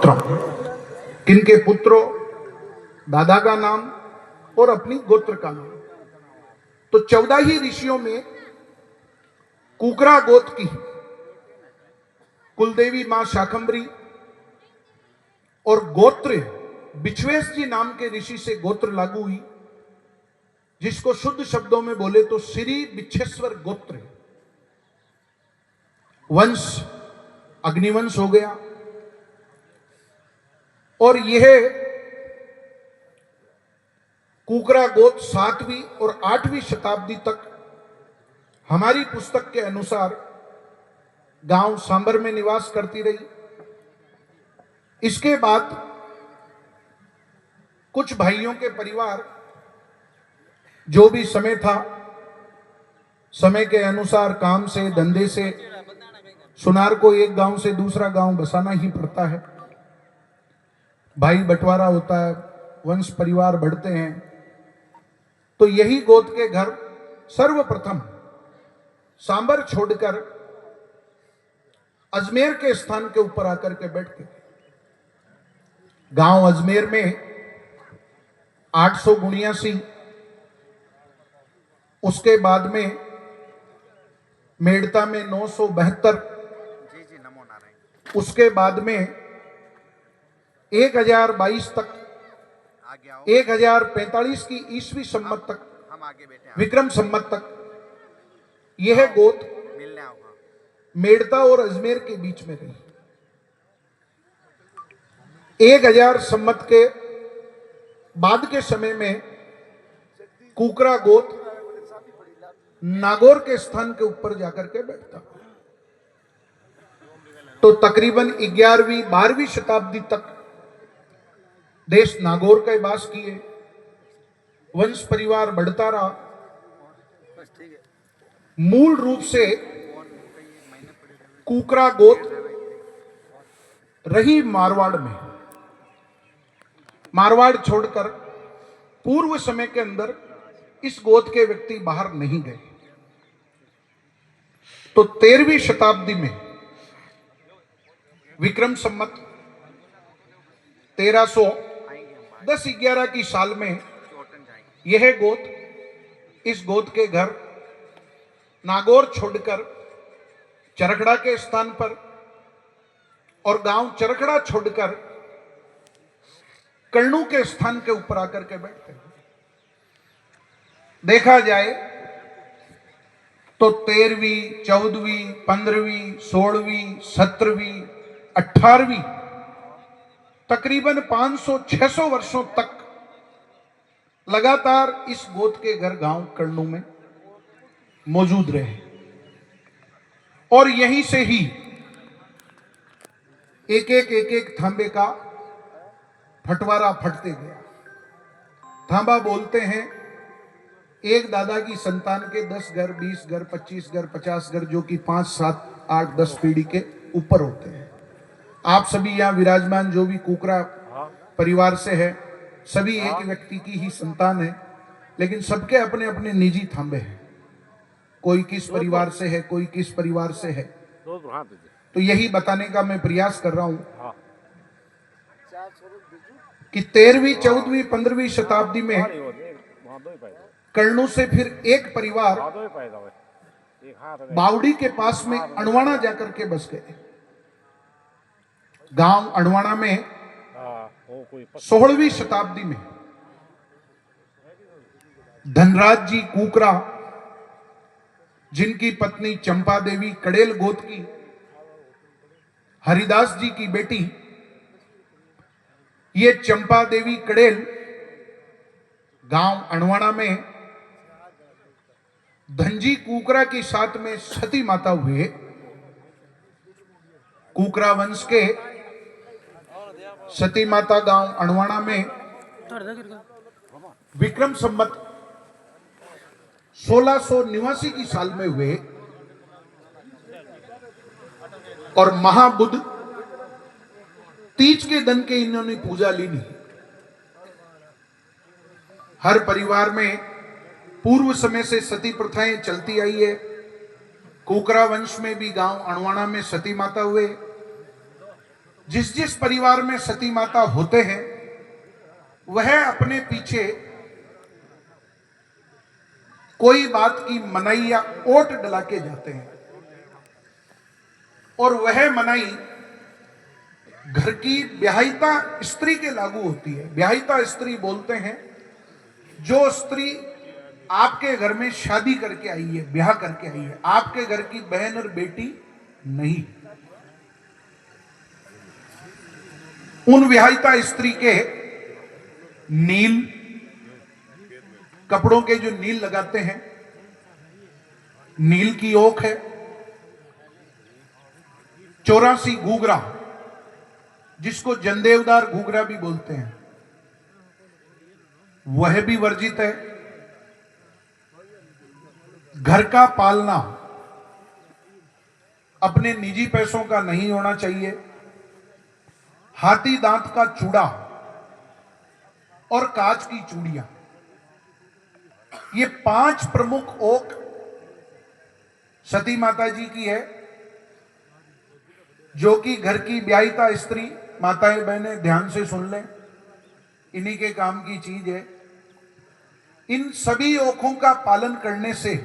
गोत्रम, किनके पुत्रों, दादा का नाम और अपनी गोत्र का नाम। तो 14 ही ऋषियों में कुकरा गोत्र की कुलदेवी मां शाकंभरी और गोत्र बिछवेश जी नाम के ऋषि से गोत्र लागू हुई, जिसको शुद्ध शब्दों में बोले तो श्री बिच्छेश्वर गोत्र। वंश अग्निवंश हो गया और यह कुकरा गोत्र 7वीं और 8वीं शताब्दी तक हमारी पुस्तक के अनुसार गांव सांबर में निवास करती रही। इसके बाद कुछ भाइयों के परिवार, जो भी समय था, समय के अनुसार काम से, धंधे से सुनार को एक गांव से दूसरा गांव बसाना ही पड़ता है। भाई बंटवारा होता है, वंश परिवार बढ़ते हैं। तो यही गोत्र के घर सर्वप्रथम सांबर छोड़कर अजमेर के स्थान के ऊपर आकर के बैठ गए। गांव अजमेर में 879, उसके बाद में मेड़ता में 972, उसके बाद में 1022 तक, 1045 की ईस्वी सम्मत तक, विक्रम सम्मत तक यह गोत्र मेड़ता और अजमेर के बीच में रही। 1000 सम्मत के बाद के समय में कुकरा गोत्र नागौर के स्थान के ऊपर जाकर के बैठता। तो तकरीबन 11वीं 12वीं शताब्दी तक देश नागौर के वास किए, वंश परिवार बढ़ता रहा। मूल रूप से कुकरा गोत्र रही मारवाड़ में। मारवाड़ छोड़कर पूर्व समय के अंदर इस गोत्र के व्यक्ति बाहर नहीं गए। तो 13वीं शताब्दी में विक्रम सम्मत 1310-11 की साल में यह गोत्र, इस गोत्र के घर नागौर छोड़कर चरखड़ा के स्थान पर और गांव चरखड़ा छोड़कर कर्णू के स्थान के ऊपर आकर के बैठते। देखा जाए तो 13वीं, 14वीं, 15वीं, 16वीं, 17वीं, 18वीं, तकरीबन 500-600 वर्षों तक लगातार इस गोत्र के घर गांव कर्णू में मौजूद रहे और यहीं से ही एक एक थांबे का फटवारा फटते गया। थांबा बोलते हैं एक दादा की संतान के 10 घर, 20 घर, 25 घर, 50 घर, जो कि 5, 7, 8, 10 पीढ़ी के ऊपर होते हैं। आप सभी यहाँ विराजमान जो भी कुकरा परिवार से है, सभी एक व्यक्ति की ही संतान है, लेकिन सबके अपने अपने निजी थांबे हैं। कोई किस परिवार से है, कोई किस परिवार से है। तो यही बताने का मैं प्रयास कर रहा हूं कि 13वीं, 14वीं, 15वीं शताब्दी में कर्णू से फिर एक परिवार बावड़ी के पास में अणवाणा जाकर के बस गए। गांव अणवाणा में 16वीं शताब्दी में धनराज जी कुकरा, जिनकी पत्नी चंपा देवी कड़ेल गोत्र की, हरिदास जी की बेटी, ये चंपा देवी कड़ेल गांव अणवाणा में धनजी कुकरा के साथ में सती माता हुए। कुकरा वंश के सती माता गांव अणवाणा में विक्रम संवत 1689 की साल में हुए और महाबुध तीज के दिन के इन्होंने पूजा ली नहीं। हर परिवार में पूर्व समय से सती प्रथाएं चलती आई है। कुकरा वंश में भी गांव अणवाणा में सती माता हुए जिस जिस परिवार में सती माता होते हैं वह अपने पीछे कोई बात की मनाई या ओट डला के जाते हैं, और वह मनाई घर की ब्याहिता स्त्री के लागू होती है। ब्याहिता स्त्री बोलते हैं जो स्त्री आपके घर में शादी करके आई है, ब्याह करके आई है, आपके घर की बहन और बेटी नहीं। उन विवाहिता स्त्री के नील, कपड़ों के जो नील लगाते हैं, नील की ओक है, 84 घूघरा, जिसको जंदेवदार घूघरा भी बोलते हैं, वह भी वर्जित है। घर का पालना अपने निजी पैसों का नहीं होना चाहिए। हाथी दांत का चूड़ा और कांच की चूड़ियां, ये 5 प्रमुख ओक सती माता जी की है, जो कि घर की ब्याहिता स्त्री, माताएं बहनें ध्यान से सुन लें, इन्हीं के काम की चीज है। इन सभी ओकों का पालन करने से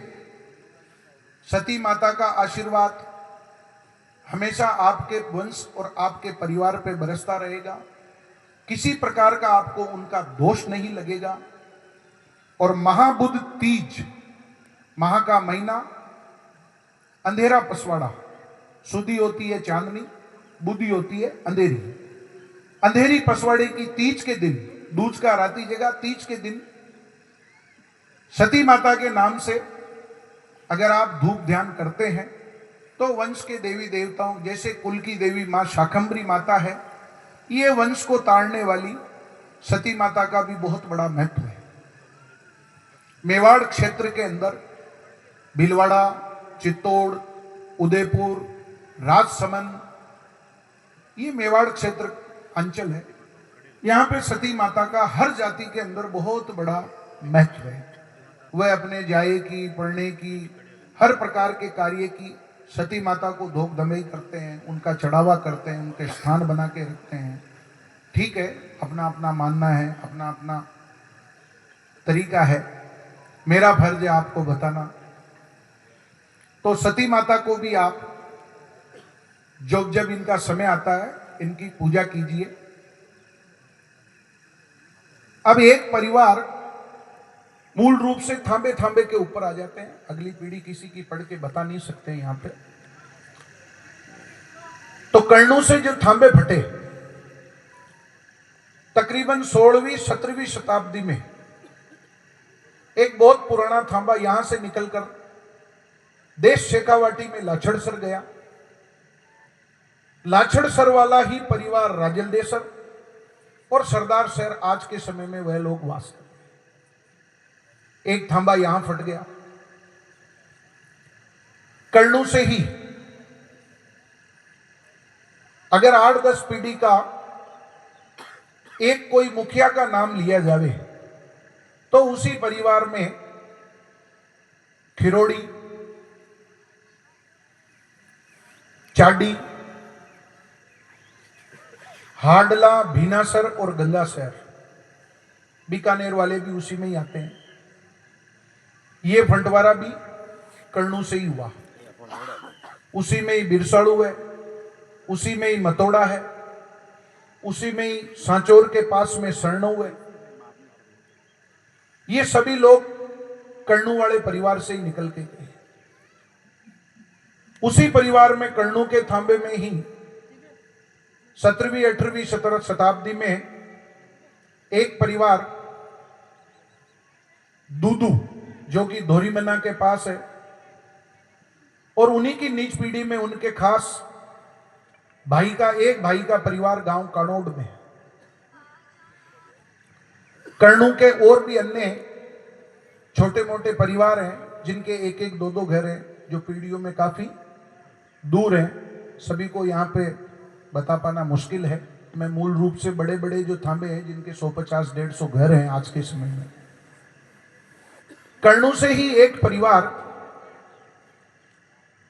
सती माता का आशीर्वाद हमेशा आपके वंश और आपके परिवार पर बरसता रहेगा। किसी प्रकार का आपको उनका दोष नहीं लगेगा। और महाबुध तीज, माह का महीना, अंधेरा पसवाड़ा, सुधी होती है चांदनी, बुद्धि होती है अंधेरी। अंधेरी पसवाड़े की तीज के दिन, दूज का राती जगह, तीज के दिन सती माता के नाम से अगर आप धूप ध्यान करते हैं तो वंश के देवी देवताओं, जैसे कुल की देवी मां शाकंभरी माता है, ये वंश को ताड़ने वाली सती माता का भी बहुत बड़ा महत्व है। मेवाड़ क्षेत्र के अंदर भीलवाड़ा, चित्तौड़, उदयपुर, राजसमंद, ये मेवाड़ क्षेत्र अंचल है। यहां पे सती माता का हर जाति के अंदर बहुत बड़ा महत्व है। वह अपने जाए की, पढ़ने की, हर प्रकार के कार्य की सती माता को धोख धमेई करते हैं, उनका चढ़ावा करते हैं, उनके स्थान बना के रखते हैं। ठीक है, अपना अपना मानना है, अपना अपना तरीका है, मेरा फर्ज है आपको बताना। तो सती माता को भी आप जब इनका समय आता है इनकी पूजा कीजिए। अब एक परिवार मूल रूप से थांबे थांबे के ऊपर आ जाते हैं, अगली पीढ़ी किसी की पढ़ के बता नहीं सकते यहां पे। तो कर्णों से जो थांबे फटे, तकरीबन 16वीं 17वीं शताब्दी में एक बहुत पुराना थांबा यहां से निकलकर देश शेखावाटी में लाछड़सर गया। लाछड़सर वाला ही परिवार राजलदेसर और सरदार शहर आज के समय में वह लोग वास करते। एक थांबा यहां फट गया। कर्णों से ही अगर 8-10 पीढ़ी का एक कोई मुखिया का नाम लिया जावे तो उसी परिवार में खिरोड़ी, चाडी, हाडला, भीनासर और गंगासर, बीकानेर वाले भी उसी में ही आते हैं। ये फंटवारा भी कर्णों से ही हुआ। उसी में ही बिरसाड़ू है, उसी में ही मतोड़ा है, उसी में ही सांचौर के पास में सरनऊ है। ये सभी लोग कर्णों वाले परिवार से ही निकल के गए। उसी परिवार में कर्णों के थांबे में ही 17वीं 18वीं शताब्दी में एक परिवार दूदू, जो कि धोरीमन्ना के पास है, और उन्हीं की नीच पीढ़ी में उनके खास एक भाई का परिवार गांव कानोड़ में। कर्णों के और भी अन्य छोटे मोटे परिवार हैं जिनके एक एक दो घर हैं, जो पीढ़ियों में काफी दूर हैं। सभी को यहाँ पे बता पाना मुश्किल है। मैं मूल रूप से बड़े बड़े जो थांबे हैं जिनके 150-150 घर हैं आज के समय में, कर्णों से ही एक परिवार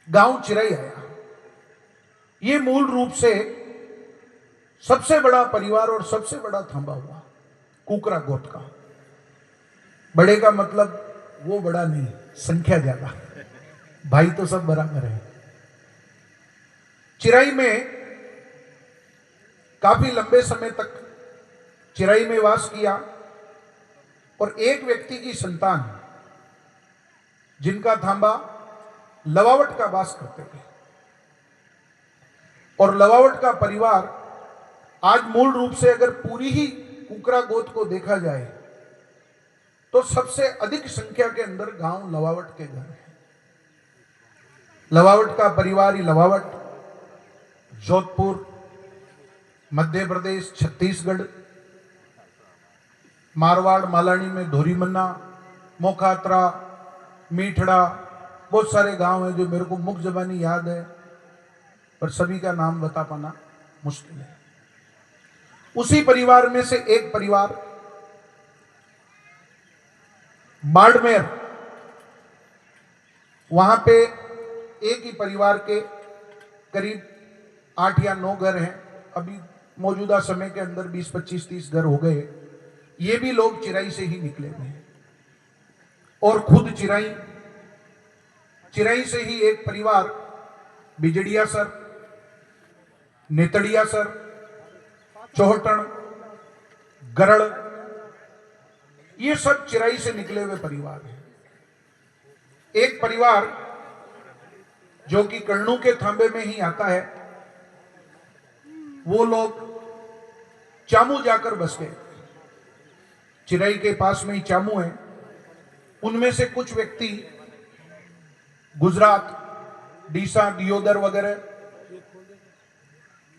गांव चिराई आया। ये मूल रूप से सबसे बड़ा परिवार और सबसे बड़ा थांबा हुआ कुकरा गोत का। बड़े का मतलब वो बड़ा नहीं, संख्या ज्यादा, भाई तो सब बराबर है। चिराई में काफी लंबे समय तक चिराई में वास किया और एक व्यक्ति की संतान जिनका थांबा लवावट का वास करते थे। और लवावट का परिवार आज मूल रूप से अगर पूरी ही कुकरा गोत को देखा जाए तो सबसे अधिक संख्या के अंदर गांव लवावट के घर हैं। लवावट का परिवार ही लवावट जोधपुर, मध्य प्रदेश, छत्तीसगढ़, मारवाड़, मालानी में धोरीमन्ना, मोखात्रा, मीठड़ा, बहुत सारे गांव हैं जो मेरे को मुख जबानी याद है पर सभी का नाम बता पाना मुश्किल है। उसी परिवार में से एक परिवार बाड़मेर, वहां पे एक ही परिवार के करीब 8 या 9 घर हैं। अभी मौजूदा समय के अंदर 20, 25, 30 घर हो गए। ये भी लोग चिराई से ही निकले हुए हैं। और खुद चिराई से ही एक परिवार बिजड़िया सर, नेतड़िया सर, चौहटन, गरड़, ये सब चिराई से निकले हुए परिवार हैं। एक परिवार जो कि कर्णू के थांबे में ही आता है, वो लोग चामू जाकर बस गए। चिराई के पास में ही चामू है। उनमें से कुछ व्यक्ति गुजरात, डीसा, दियोदर वगैरह,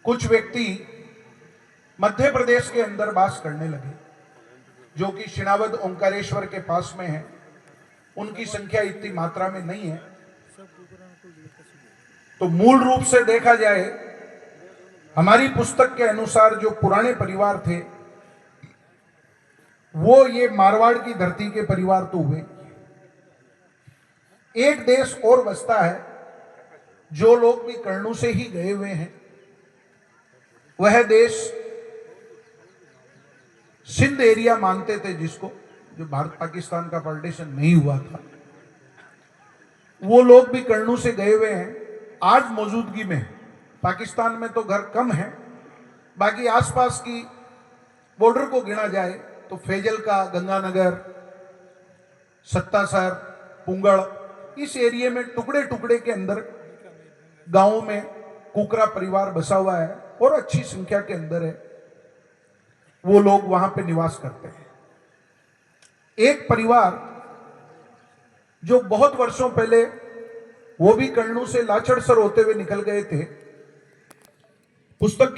कुछ व्यक्ति मध्य प्रदेश के अंदर वास करने लगे जो कि शिनावद ओंकारेश्वर के पास में है। उनकी संख्या इतनी मात्रा में नहीं है। तो मूल रूप से देखा जाए हमारी पुस्तक के अनुसार जो पुराने परिवार थे वो ये मारवाड़ की धरती के परिवार तो हुए। एक देश और बसता है जो लोग भी कर्णू से ही गए हुए हैं। वह देश सिंध एरिया मानते थे, जिसको, जो भारत पाकिस्तान का पार्टीशन नहीं हुआ था। वो लोग भी कर्णू से गए हुए हैं। आज मौजूदगी में पाकिस्तान में तो घर कम है, बाकी आसपास की बॉर्डर को गिना जाए तो फैजल का, गंगानगर, सत्तासर, पुंगड़, इस एरिया में टुकड़े टुकड़े के अंदर गांवों में कुकरा परिवार बसा हुआ है और अच्छी संख्या के अंदर है। वो लोग वहां पे निवास करते हैं। एक परिवार जो बहुत वर्षों पहले वो भी कर्णू से लाचड़सर होते हुए निकल गए थे, पुस्तक के